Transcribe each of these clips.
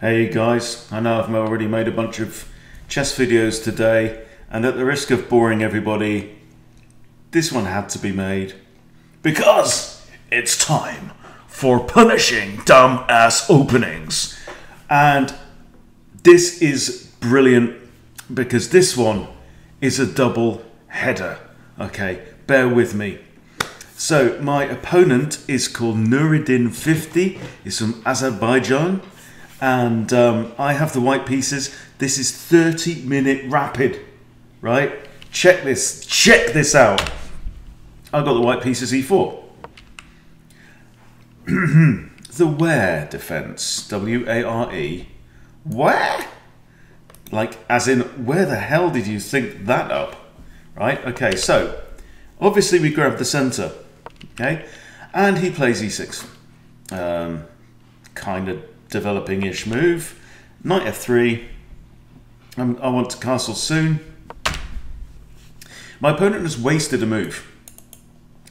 Hey guys, I know I've already made a bunch of chess videos today, and at the risk of boring everybody, this one had to be made because it's time for punishing dumb ass openings. And this is brilliant because this one is a double header. Okay, bear with me. So my opponent is called Nuruddin 50. He's from Azerbaijan. And I have the white pieces. This is 30-minute rapid, right? Check this out. I've got the white pieces E4. The Ware defense, W-A-R-E. Where? Like, as in, where the hell did you think that up? Right? Okay, so obviously we grab the center. Okay, and he plays E6. Kind of developing-ish move. Knight F3. I want to castle soon. My opponent has wasted a move.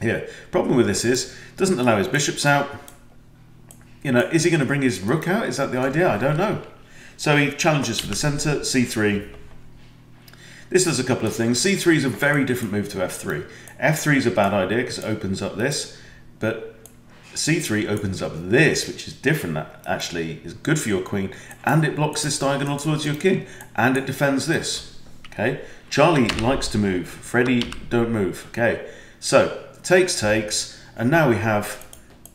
Here, problem with this is, doesn't allow his bishops out. You know, is he going to bring his rook out? Is that the idea? I don't know. So he challenges for the center, C3. This does a couple of things. C3 is a very different move to F3. F3 is a bad idea because it opens up this, but C3 opens up this, which is different. That actually is good for your queen, and it blocks this diagonal towards your king, and it defends this. Okay, Charlie likes to move. Freddie, don't move. Okay, so takes, and now we have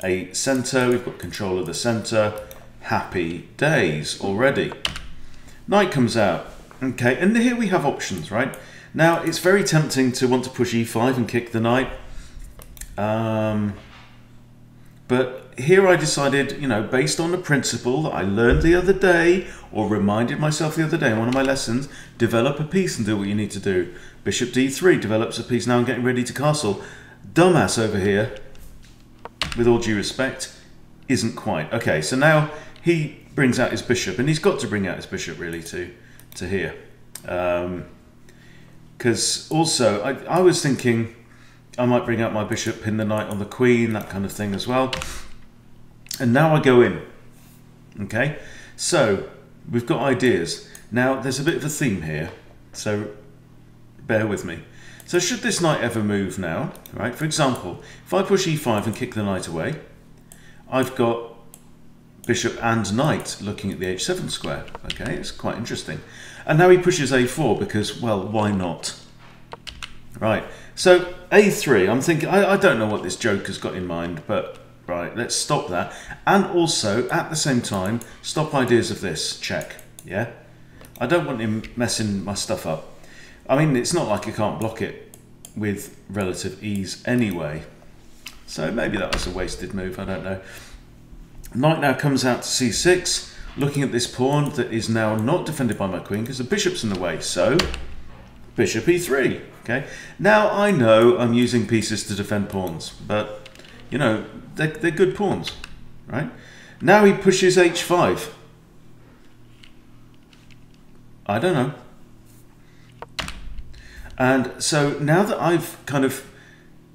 a center. We've got control of the center. Happy days already. Knight comes out. Okay, and here we have options, right? Now it's very tempting to want to push E5 and kick the knight. But here I decided, you know, based on the principle that I learned the other day, or reminded myself the other day in one of my lessons, develop a piece and do what you need to do. Bishop D3 develops a piece. Now I'm getting ready to castle. Dumbass over here, with all due respect, isn't quite. Okay, so now he brings out his bishop, and he's got to bring out his bishop really to here. Because also, I was thinking I might bring out my bishop, pin the knight on the queen, that kind of thing as well. And now I go in. Okay, so we've got ideas. Now there's a bit of a theme here, so bear with me. So should this knight ever move now, right? For example, if I push E5 and kick the knight away, I've got bishop and knight looking at the H7 square. Okay, it's quite interesting. And now he pushes A4 because, well, why not? Right, so A3, I'm thinking, I don't know what this joker's got in mind, but right, let's stop that. And also, at the same time, stop ideas of this, check, yeah? I don't want him messing my stuff up. I mean, it's not like I can't block it with relative ease anyway. So maybe that was a wasted move, I don't know. Knight now comes out to C6, looking at this pawn that is now not defended by my queen because the bishop's in the way, so bishop E3. Okay, now I know I'm using pieces to defend pawns, but you know, they're good pawns, right? Now he pushes H5. I don't know. And so now that I've kind of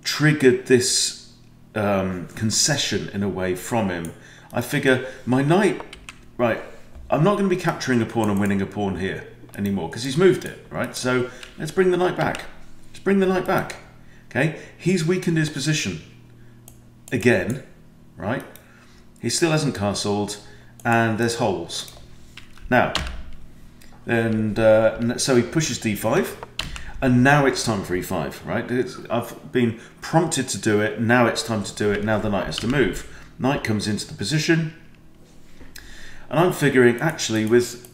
triggered this concession in a way from him, I figure my knight, right, I'm not going to be capturing a pawn and winning a pawn here anymore because he's moved it, right? So let's bring the knight back. Let's bring the knight back. Okay, he's weakened his position again, right? He still hasn't castled, and there's holes. Now, and so he pushes D5, and now it's time for E5, right? I've been prompted to do it. Now it's time to do it. Now the knight has to move. Knight comes into the position, and I'm figuring actually with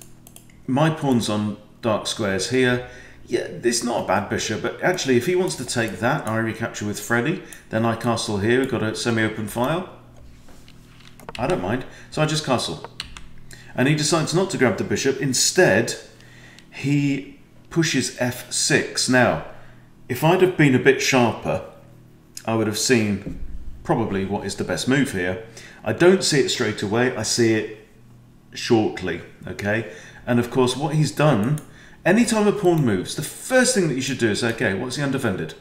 my pawns on dark squares here, yeah, this is not a bad bishop, but actually if he wants to take that, I recapture with Freddie, then I castle here, we've got a semi-open file. I don't mind, so I just castle. And he decides not to grab the bishop, instead he pushes F6. Now, if I'd have been a bit sharper, I would have seen probably what is the best move here. I don't see it straight away, I see it shortly, okay? And of course what he's done, anytime a pawn moves, the first thing that you should do is, okay, what's he undefended?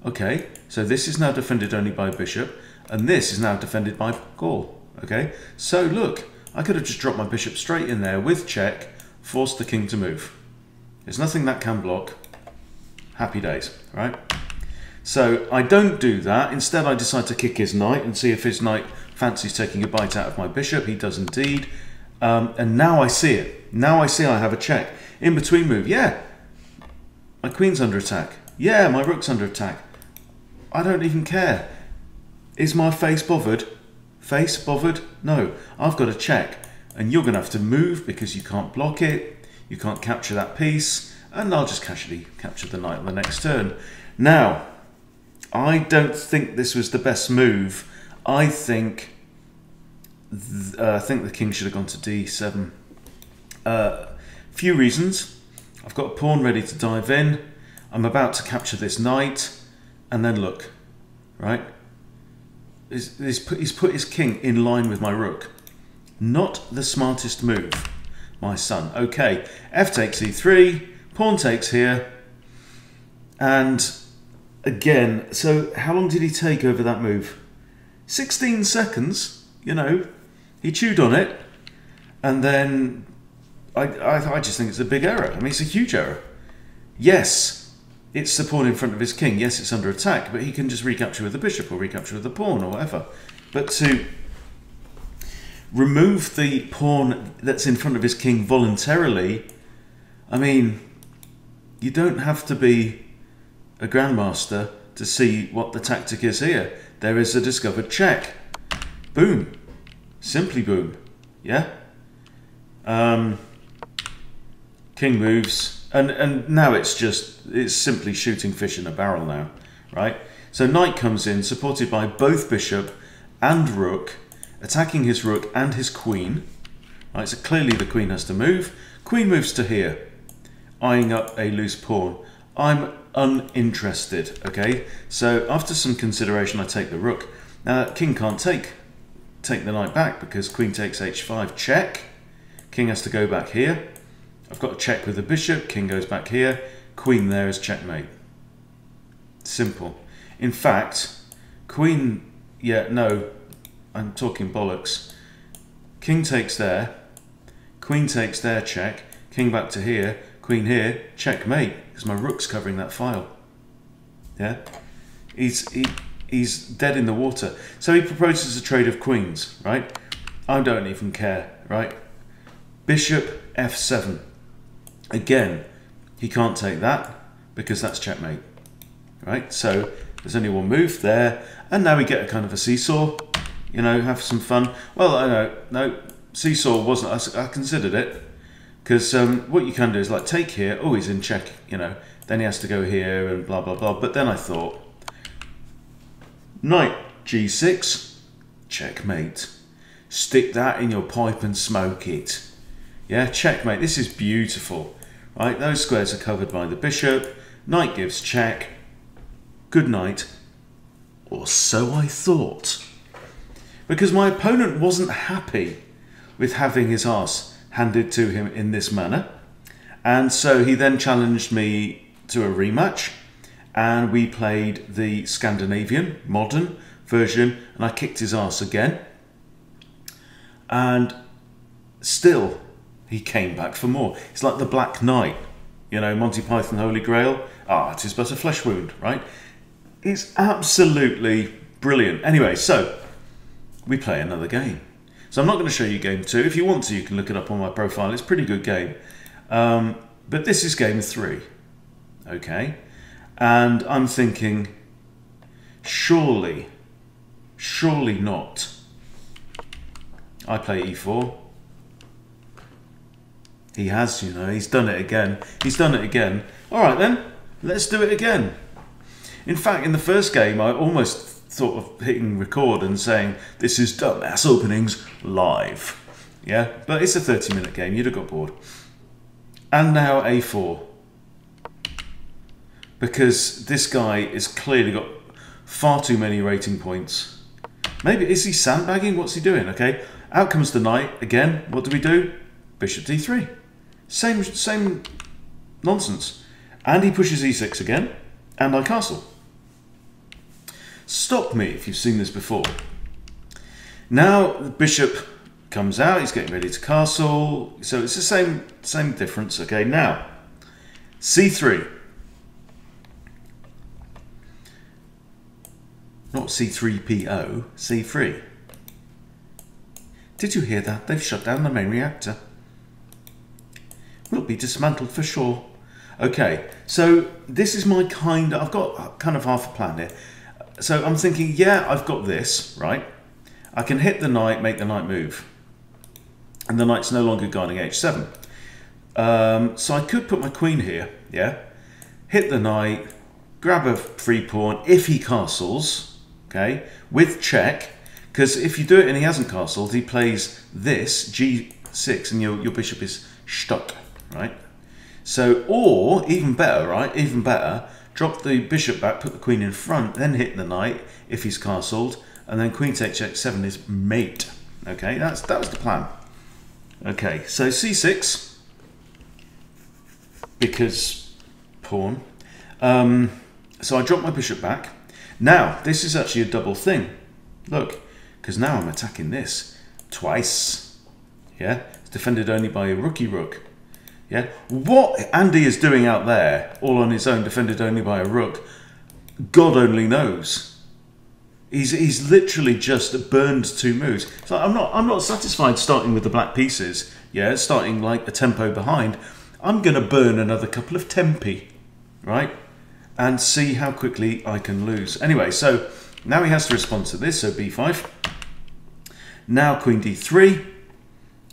Okay, so this is now defended only by bishop, and this is now defended by Gaul, okay? So look, I could have just dropped my bishop straight in there with check, forced the king to move. There's nothing that can block. Happy days, right? So I don't do that. Instead, I decide to kick his knight and see if his knight fancies taking a bite out of my bishop. He does indeed. And now I see it. Now I see I have a check. In between move, yeah. My queen's under attack. Yeah, my rook's under attack. I don't even care. Is my face bothered? Face bothered? No. I've got a check. And you're going to have to move because you can't block it. You can't capture that piece. And I'll just casually capture the knight on the next turn. Now, I don't think this was the best move. I think the king should have gone to d7. Few reasons. I've got a pawn ready to dive in. I'm about to capture this knight. And then look, right? He's put his king in line with my rook. Not the smartest move, my son. Okay, f takes e3. Pawn takes here. And again, so how long did he take over that move? 16 seconds, you know. He chewed on it. And then I just think it's a big error. I mean, it's a huge error. Yes, it's the pawn in front of his king. Yes, it's under attack, but he can just recapture with the bishop or recapture with the pawn or whatever. But to remove the pawn that's in front of his king voluntarily, I mean, you don't have to be a grandmaster to see what the tactic is here. There is a discovered check. Boom. Simply boom. Yeah? King moves. And now it's simply shooting fish in a barrel now. Right? So knight comes in, supported by both bishop and rook, attacking his rook and his queen. Right, so clearly the queen has to move. Queen moves to here, eyeing up a loose pawn. I'm uninterested, okay? So after some consideration, I take the rook. Now, king can't take the knight back because queen takes h5, check. King has to go back here. I've got a check with the bishop, king goes back here. Queen there is checkmate. Simple. In fact, queen, yeah, no, I'm talking bollocks. King takes there, queen takes there, check. King back to here, queen here, checkmate, because my rook's covering that file. Yeah? He's dead in the water. So he proposes a trade of queens, right? I don't even care, right? Bishop f7. Again, he can't take that because that's checkmate, right? So there's only one move there, and now we get a kind of a seesaw, you know, have some fun. Well, I know, no, seesaw wasn't, I considered it, because what you can do is like take here, oh, he's in check, you know, then he has to go here and blah, blah, blah. But then I thought, knight g6, checkmate. Stick that in your pipe and smoke it. Yeah, checkmate. This is beautiful, right? Those squares are covered by the bishop. Knight gives check. Good night. Or so I thought. Because my opponent wasn't happy with having his arse handed to him in this manner. And so he then challenged me to a rematch. And we played the Scandinavian, modern version. And I kicked his arse again. And still, he came back for more. It's like the Black Knight, you know, Monty Python Holy Grail. Ah, it is but a flesh wound, right? It's absolutely brilliant. Anyway, so we play another game. So I'm not going to show you game 2. If you want to, you can look it up on my profile. It's a pretty good game. But this is game 3. Okay? And I'm thinking, surely not. I play e4. He has, you know, he's done it again. He's done it again. All right then, let's do it again. In fact, in the first game, I almost thought of hitting record and saying, this is Dumbass Openings live. Yeah, but it's a 30-minute game. You'd have got bored. And now a4. Because this guy has clearly got far too many rating points. Maybe, is he sandbagging? What's he doing? Okay, out comes the knight. Again, what do we do? Bishop d3. Same nonsense. And he pushes e6 again, and I castle. Stop me if you've seen this before. Now the bishop comes out, he's getting ready to castle. So it's the same difference. Okay, now c3. Not C3PO, C3. Did you hear that? They've shut down the main reactor. Will be dismantled for sure. Okay, so this is my I've got kind of half a plan here. So I'm thinking, yeah, I've got this, right? I can hit the knight, make the knight move. And the knight's no longer guarding h7. So I could put my queen here, yeah? Hit the knight, grab a free pawn if he castles, okay? With check, because if you do it and he hasn't castled, he plays this, g6, and your bishop is stuck, right? So, or, even better, right? Even better, drop the bishop back, put the queen in front, then hit the knight if he's castled, and then queen takes h7 is mate. Okay, that was the plan. Okay, so c6, because pawn. So I drop my bishop back. Now, this is actually a double thing. Look, because now I'm attacking this twice. Yeah, it's defended only by a rookie rook. Yeah, what Andy is doing out there, all on his own, defended only by a rook, God only knows. He's literally just burned 2 moves. So I'm not satisfied starting with the black pieces. Yeah, starting like a tempo behind. I'm going to burn another couple of tempi, right? And see how quickly I can lose. Anyway, so now he has to respond to this. So b5. Now queen d3.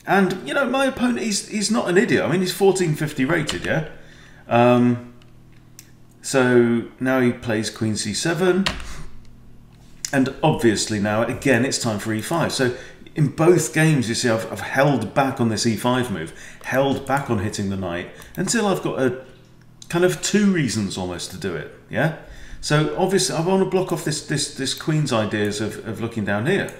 And, you know, my opponent, he's not an idiot. I mean, he's 1450 rated, yeah? So now he plays queen c7. And obviously now, again, it's time for e5. So in both games, you see, I've held back on this e5 move, held back on hitting the knight, until I've got a kind of 2 reasons almost to do it, yeah? So obviously, I want to block off this queen's ideas of looking down here.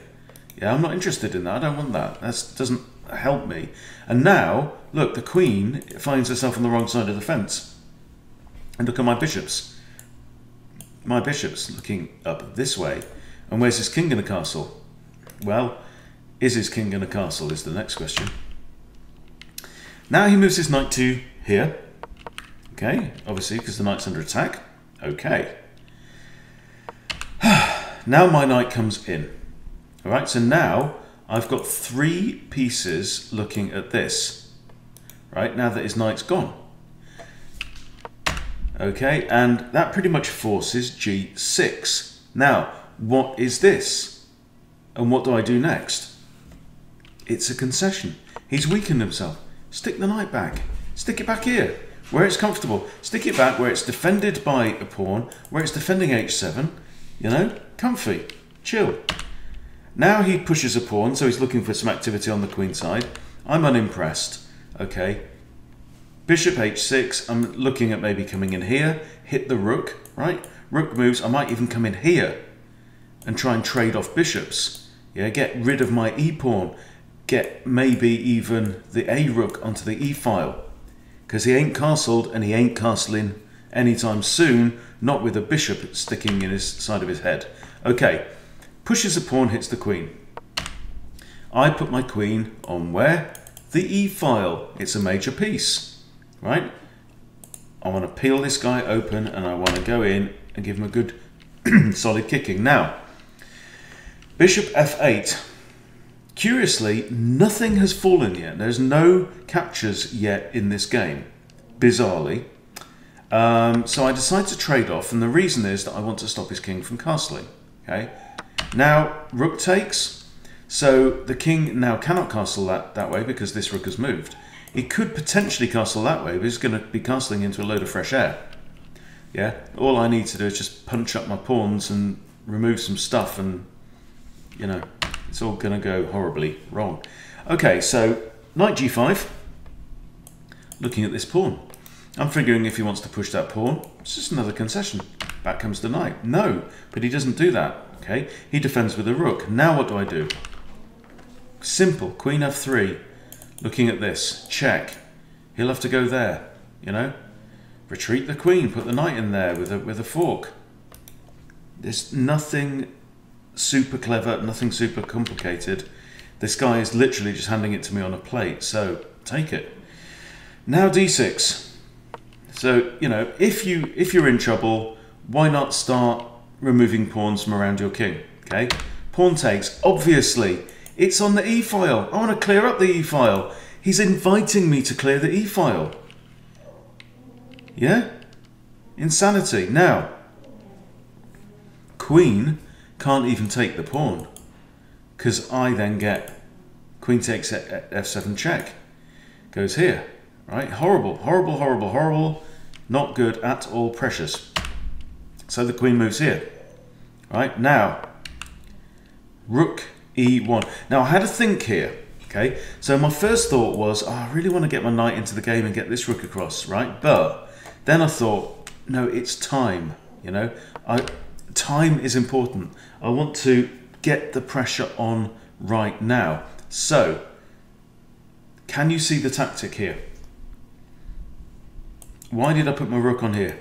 Yeah, I'm not interested in that. I don't want that. That doesn't help me. And now, look, the queen finds herself on the wrong side of the fence. And look at my bishops. My bishop's looking up this way. And where's his king going to castle? Well, is his king going to castle is the next question. Now he moves his knight to here. Okay, obviously, because the knight's under attack. Okay. Now my knight comes in. All right, so now I've got 3 pieces looking at this, right, now that his knight's gone. Okay, and that pretty much forces g6. Now, what is this? And what do I do next? It's a concession. He's weakened himself. Stick the knight back. Stick it back here, where it's comfortable. Stick it back where it's defended by a pawn, where it's defending h7, you know, comfy, chill. Now he pushes a pawn, so he's looking for some activity on the queen side. I'm unimpressed. Okay. Bishop h6, I'm looking at maybe coming in here, hit the rook, right? Rook moves, I might even come in here and try and trade off bishops. Yeah, get rid of my e-pawn. Get maybe even the a-rook onto the e-file. Because he ain't castled and he ain't castling anytime soon, not with a bishop sticking in his side of his head. Okay. Pushes a pawn, hits the queen. I put my queen on where? The e-file. It's a major piece, right? I want to peel this guy open and I want to go in and give him a good solid kicking. Now, bishop f8. Curiously, nothing has fallen yet. There's no captures yet in this game, bizarrely. So I decide to trade off, and the reason is that I want to stop his king from castling, okay? Now, rook takes, so the king now cannot castle that way because this rook has moved. He could potentially castle that way, but he's going to be castling into a load of fresh air. Yeah, all I need to do is just punch up my pawns and remove some stuff and, you know, it's all going to go horribly wrong. Okay, so knight g5, looking at this pawn. I'm figuring if he wants to push that pawn, it's just another concession. Back comes the knight. No, but he doesn't do that. Okay, he defends with a rook. Now what do I do? Simple, queen f3. Looking at this, check. He'll have to go there, you know. Retreat the queen, put the knight in there with a fork. There's nothing super clever, nothing super complicated. This guy is literally just handing it to me on a plate, so take it. Now d6. So, you know, if you're in trouble, why not start removing pawns from around your king? Okay, pawn takes. Obviously, it's on the e-file. I want to clear up the e-file. He's inviting me to clear the e-file. Yeah? Insanity. Now, queen can't even take the pawn, because I then get queen takes f7 check. Goes here. Right? Horrible, horrible, horrible, horrible. Not good at all, precious. So the queen moves here. Right? Now, rook e1. Now, I had a think here. Okay? So my first thought was, oh, I really want to get my knight into the game and get this rook across. Right? But then I thought, no, it's time. You know? Time is important. I want to get the pressure on right now. So, can you see the tactic here? Why did I put my rook on here?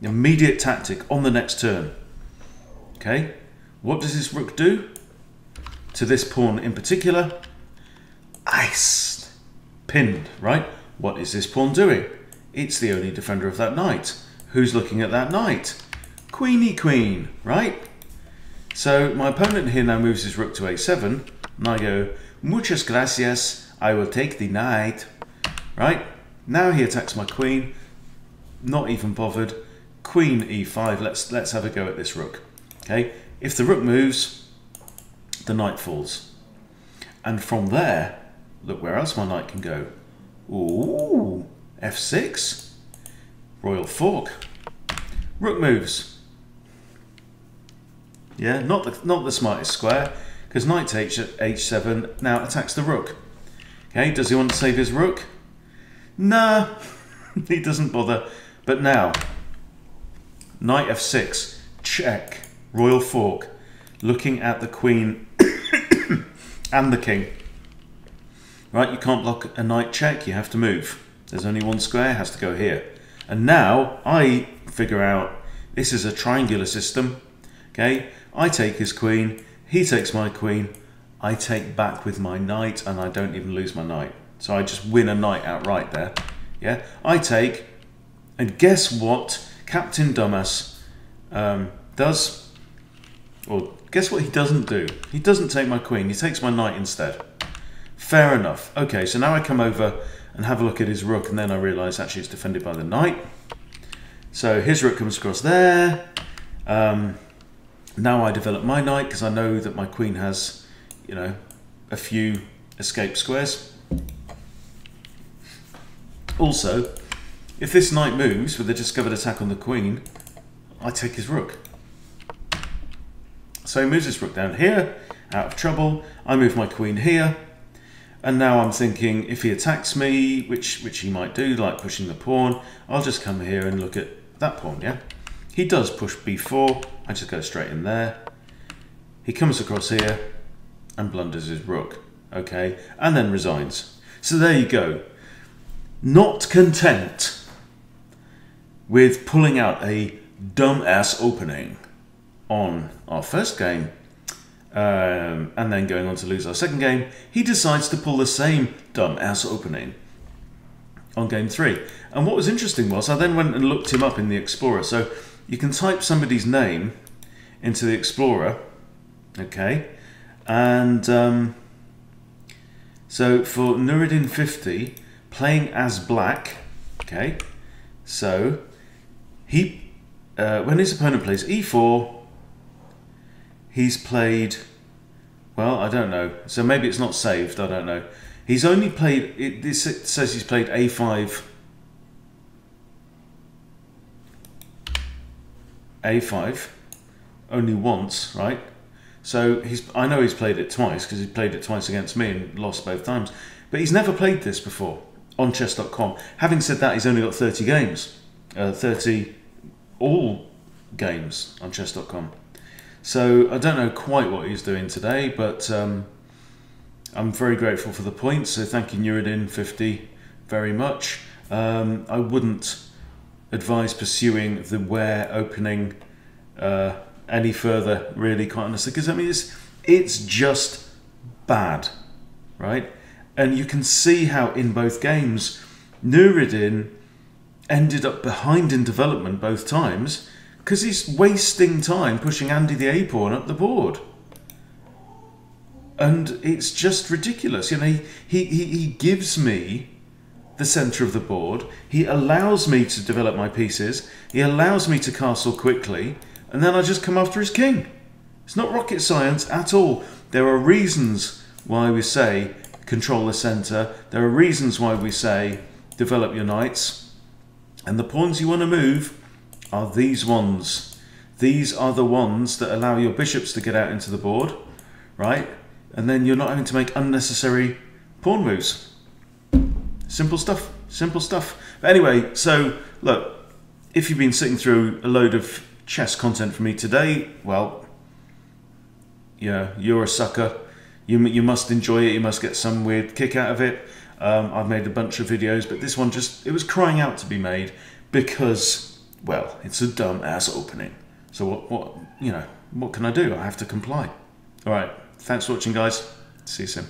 Immediate tactic on the next turn. Okay, what does this rook do to this pawn in particular? Iced, pinned, right? What is this pawn doing? It's the only defender of that knight. Who's looking at that knight? Queenie queen, right? So my opponent here now moves his rook to a7, and I go, muchas gracias, I will take the knight, right? Now he attacks my queen, not even bothered. Queen e5, let's have a go at this rook. Okay, if the rook moves, the knight falls. And from there, look where else my knight can go. Ooh, f6, royal fork. Rook moves. Yeah, not the smartest square, because knight takes h7 now attacks the rook. Okay, does he want to save his rook? Nah, he doesn't bother. But now, knight f6, check, royal fork, looking at the queen and the king. Right, you can't block a knight check, you have to move. There's only one square, has to go here. And now I figure out this is a triangular system. Okay, I take his queen, he takes my queen, I take back with my knight, and I don't even lose my knight. So I just win a knight outright there. Yeah, I take, and guess what Captain Dumbass does? Or guess what he doesn't do? He doesn't take my queen, he takes my knight instead. Fair enough. Okay, so now I come over and have a look at his rook, and then I realise actually it's defended by the knight. So his rook comes across there. Now I develop my knight because I know that my queen has, you know, a few escape squares. Also, if this knight moves with a discovered attack on the queen, I take his rook. So he moves his rook down here, out of trouble. I move my queen here. And now I'm thinking, if he attacks me, which he might do, like pushing the pawn, I'll just come here and look at that pawn, yeah? He does push b4, I just go straight in there. He comes across here and blunders his rook, okay? And then resigns. So there you go. Not content with pulling out a dumb-ass opening on our first game, and then going on to lose our second game, he decides to pull the same dumb-ass opening on game 3. And what was interesting was I then went and looked him up in the Explorer. So you can type somebody's name into the Explorer, okay? And so for Nuruddin 50, playing as black, okay? So he, when his opponent plays e4, he's played, well, I don't know. So maybe it's not saved, I don't know. He's only played, it says he's played a5. a5 only once, right? So I know he's played it twice because he played it twice against me and lost both times. But he's never played this before on chess.com. Having said that, he's only got 30 games. 30 all games on chess.com. So I don't know quite what he's doing today, but I'm very grateful for the points. So thank you, Nuruddin 50, very much. I wouldn't advise pursuing the Ware opening any further, really, quite honestly, because I mean it's just bad, right? And you can see how in both games, Nuruddin ended up behind in development both times because he's wasting time pushing Andy the A-pawn up the board. And it's just ridiculous. You know, he gives me the centre of the board. He allows me to develop my pieces. He allows me to castle quickly. And then I just come after his king. It's not rocket science at all. There are reasons why we say control the centre. There are reasons why we say develop your knights. And the pawns you want to move are these ones. These are the ones that allow your bishops to get out into the board, right? And then you're not having to make unnecessary pawn moves. Simple stuff, simple stuff. But anyway, so look, if you've been sitting through a load of chess content from me today, well, yeah, you're a sucker. You must enjoy it. You must get some weird kick out of it. I've made a bunch of videos, but this one it was crying out to be made because, well, it's a dumb ass opening. So what can I do? I have to comply. All right. Thanks for watching, guys. See you soon.